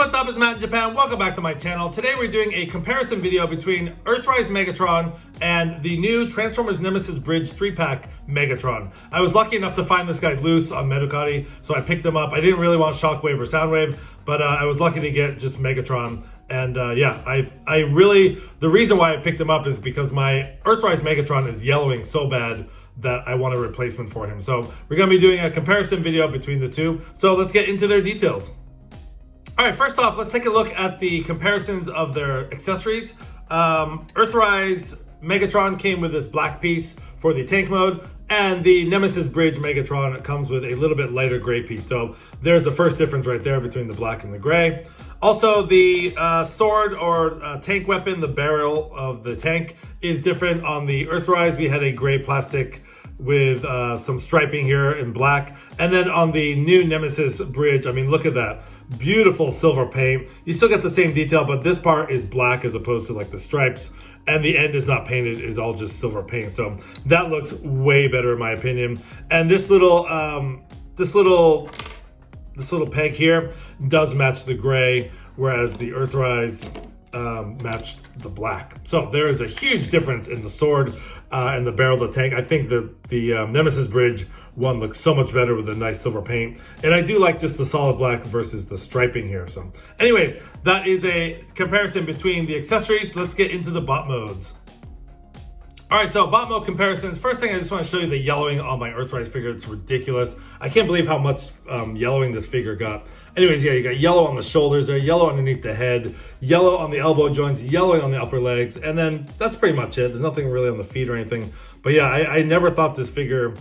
what's up? It's Matt in Japan. Welcome back to my channel. Today we're doing a comparison video between Earthrise Megatron and the new Transformers Nemesis Bridge 3-pack Megatron. I was lucky enough to find this guy loose on Meducati, so I picked him up. I didn't really want Shockwave or Soundwave, but I was lucky to get just Megatron. And yeah, I really, the reason why I picked him up is because my Earthrise Megatron is yellowing so bad that I want a replacement for him. So we're gonna be doing a comparison video between the two. So let's get into their details. All right, first off, let's take a look at the comparisons of their accessories. Earthrise Megatron came with this black piece for the tank mode, and the Nemesis Bridge Megatron comes with a little bit lighter gray piece. So there's the first difference right there between the black and the gray. Also, the sword or tank weapon, the barrel of the tank, is different. On the Earthrise, we had a gray plastic with some striping here in black. And then on the new Nemesis Bridge, I mean, look at that. Beautiful silver paint. You still get the same detail, but this part is black as opposed to like the stripes. And the end is not painted, it's all just silver paint. So that looks way better in my opinion. And this little peg here does match the gray, whereas the Earthrise matched the black. So there is a huge difference in the sword and the barrel of the tank. I think the Nemesis Bridge one looks so much better with a nice silver paint. And I do like just the solid black versus the striping here. So anyways, that is a comparison between the accessories. Let's get into the bot modes. All right, so bot mode comparisons. First thing, I just want to show you the yellowing on my Earthrise figure. It's ridiculous. I can't believe how much yellowing this figure got. Anyways, yeah, you got yellow on the shoulders there, yellow underneath the head, yellow on the elbow joints, yellowing on the upper legs, and then that's pretty much it. There's nothing really on the feet or anything. But yeah, I never thought this figure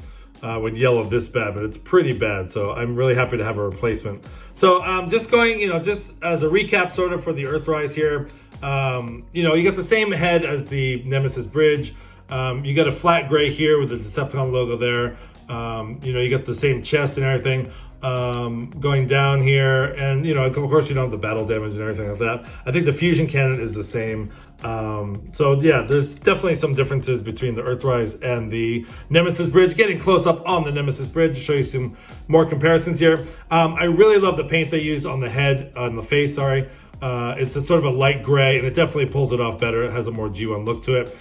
would yellow this bad, but it's pretty bad. So I'm really happy to have a replacement. So just going, just as a recap sort of for the Earthrise here, you got the same head as the Nemesis Bridge. You got a flat gray here with the Decepticon logo there. You got the same chest and everything going down here. And, of course, you don't have the battle damage and everything like that. I think the fusion cannon is the same. So, yeah, there's definitely some differences between the Earthrise and the Nemesis Bridge. Getting close up on the Nemesis Bridge to show you some more comparisons here. I really love the paint they use on the head, on the face, sorry. It's a sort of a light gray, and it definitely pulls it off better. It has a more G1 look to it.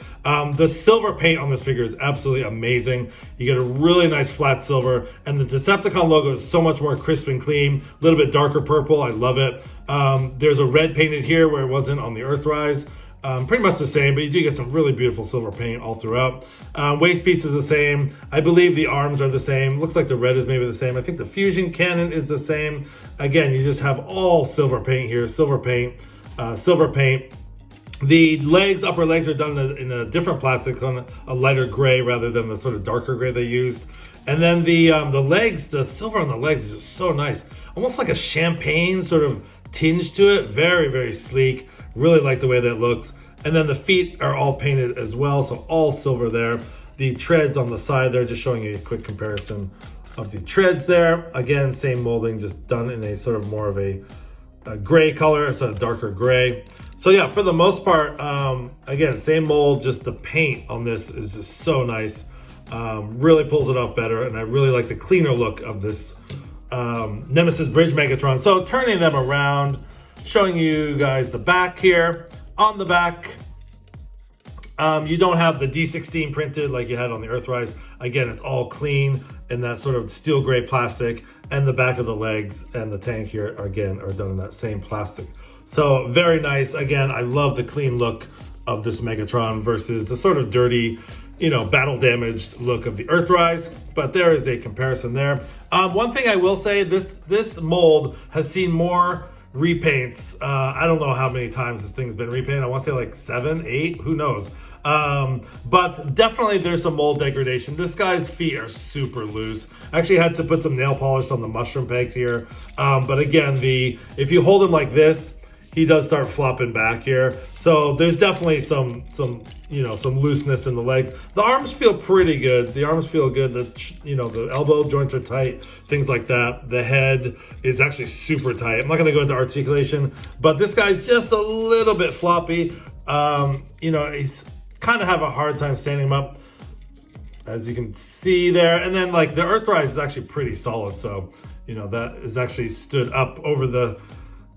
The silver paint on this figure is absolutely amazing. You get a really nice flat silver, and the Decepticon logo is so much more crisp and clean, a little bit darker purple. I love it. There's a red painted here where it wasn't on the Earthrise. Pretty much the same, but you do get some really beautiful silver paint all throughout. Waist piece is the same. I believe the arms are the same. Looks like the red is maybe the same. I think the fusion cannon is the same. Again, you just have all silver paint here. Silver paint, silver paint. The legs, upper legs are done in a different plastic, on a lighter gray rather than the sort of darker gray they used. And then the legs, the silver on the legs is just so nice. Almost like a champagne sort of tinge to it. Very, very sleek. Really like the way that looks. And then the feet are all painted as well, so all silver there. The treads on the side there, just showing you a quick comparison of the treads there. Again, same molding, just done in a sort of more of a gray color, sort of darker gray. So yeah, for the most part, again, same mold, just the paint on this is just so nice. Really pulls it off better, and I really like the cleaner look of this Nemesis Bridge Megatron. So turning them around, showing you guys the back here. On the back, you don't have the D16 printed like you had on the Earthrise. Again, it's all clean in that sort of steel gray plastic, and the back of the legs and the tank here, again, are done in that same plastic. So very nice. Again, I love the clean look of this Megatron versus the sort of dirty, battle damaged look of the Earthrise, but there is a comparison there. One thing I will say, this mold has seen more repaints. I don't know how many times this thing's been repainted. I want to say like 7, 8, who knows? But definitely there's some mold degradation. This guy's feet are super loose. I actually had to put some nail polish on the mushroom pegs here. But again, if you hold him like this, he does start flopping back here. So there's definitely some looseness in the legs. The arms feel pretty good. The arms feel good. The elbow joints are tight, things like that. The head is actually super tight. I'm not gonna go into articulation, but this guy's just a little bit floppy. He's kind of have a hard time standing him up, as you can see there. And then like the Earthrise is actually pretty solid. So, that is actually stood up over the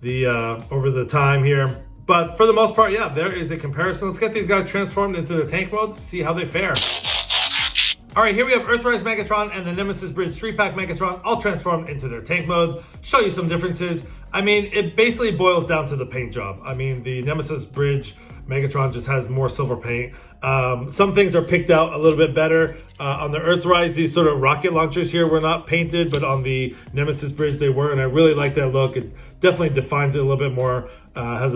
over the time here. But for the most part, yeah, there is a comparison. Let's get these guys transformed into their tank modes, see how they fare. All right, here we have Earthrise Megatron and the Nemesis Bridge 3-pack Megatron all transformed into their tank modes. Show you some differences. I mean, it basically boils down to the paint job. I mean, the Nemesis Bridge Megatron just has more silver paint. Some things are picked out a little bit better. On the Earthrise, these sort of rocket launchers here were not painted, but on the Nemesis Bridge they were, and I really like that look. It definitely defines it a little bit more, has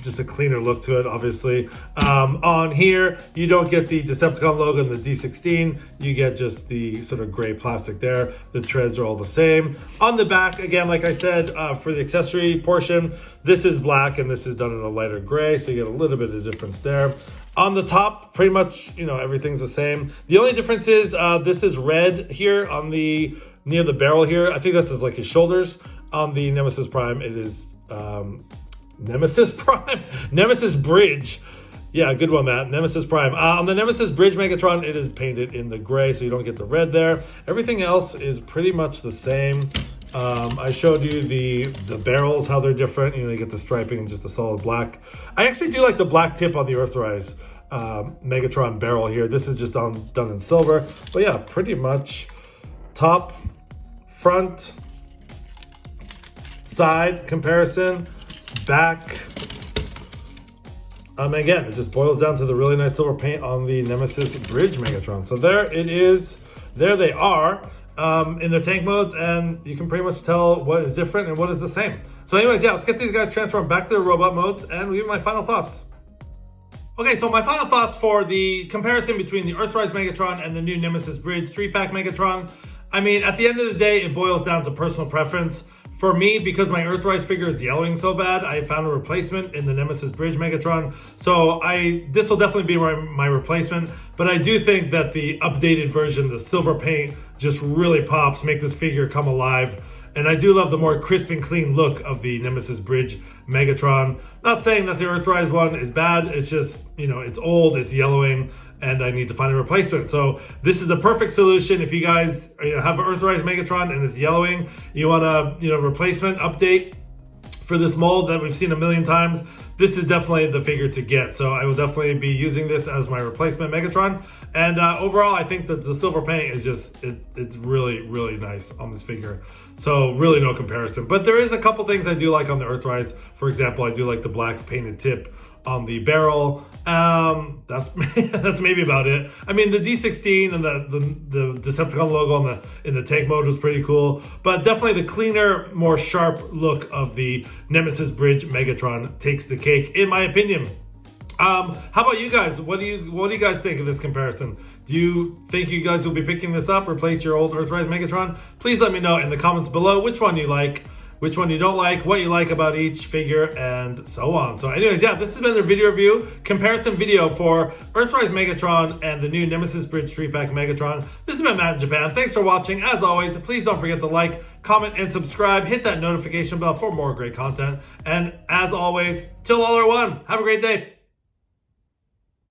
just a cleaner look to it, obviously. On here, you don't get the Decepticon logo and the D16. You get just the sort of gray plastic there. The treads are all the same. On the back, again, like I said, for the accessory portion, this is black and this is done in a lighter gray, so you get a little bit of difference there. On the top, pretty much, everything's the same. The only difference is this is red here on near the barrel here. I think this is like his shoulders. On the Nemesis Prime, it is Nemesis Prime? Nemesis Bridge. Yeah, good one, Matt. Nemesis Prime. On the Nemesis Bridge Megatron, it is painted in the gray, so you don't get the red there. Everything else is pretty much the same. I showed you the barrels, how they're different. You get the striping and just the solid black. I actually do like the black tip on the Earthrise Megatron barrel here. This is just done in silver. But yeah, pretty much top, front, side comparison, back. Again, it just boils down to the really nice silver paint on the Nemesis Bridge Megatron. So there it is. There they are. In their tank modes, and you can pretty much tell what is different and what is the same. So anyways, yeah, let's get these guys transformed back to their robot modes and give my final thoughts. Okay, so my final thoughts for the comparison between the Earthrise Megatron and the new Nemesis Bridge 3-pack Megatron. I mean, at the end of the day, it boils down to personal preference. For me, because my Earthrise figure is yellowing so bad, I found a replacement in the Nemesis Bridge Megatron. So this will definitely be my replacement. But I do think that the updated version, the silver paint, just really pops, make this figure come alive. And I do love the more crisp and clean look of the Nemesis Bridge Megatron. Not saying that the Earthrise one is bad, it's just, it's old, it's yellowing, and I need to find a replacement. So this is the perfect solution. If you guys have an Earthrise Megatron and it's yellowing, you want a replacement update for this mold that we've seen a million times, this is definitely the figure to get. So I will definitely be using this as my replacement Megatron. And overall, I think that the silver paint is just, it's really, really nice on this figure. So really no comparison. But there is a couple things I do like on the Earthrise. For example, I do like the black painted tip on the barrel. That's maybe about it. I mean, the D16 and the Decepticon logo in the tank mode was pretty cool, but definitely the cleaner, more sharp look of the Nemesis Bridge Megatron takes the cake, in my opinion. How about you guys? What do you guys think of this comparison? Do you think you guys will be picking this up, replace your old Earthrise Megatron? Please let me know in the comments below which one you like, which one you don't like, what you like about each figure, and so on. So anyways, yeah, this has been the video review, comparison video for Earthrise Megatron and the new Nemesis Bridge 3-pack Megatron. This has been Matt in Japan. Thanks for watching. As always, please don't forget to like, comment, and subscribe. Hit that notification bell for more great content. And as always, till all are one, have a great day.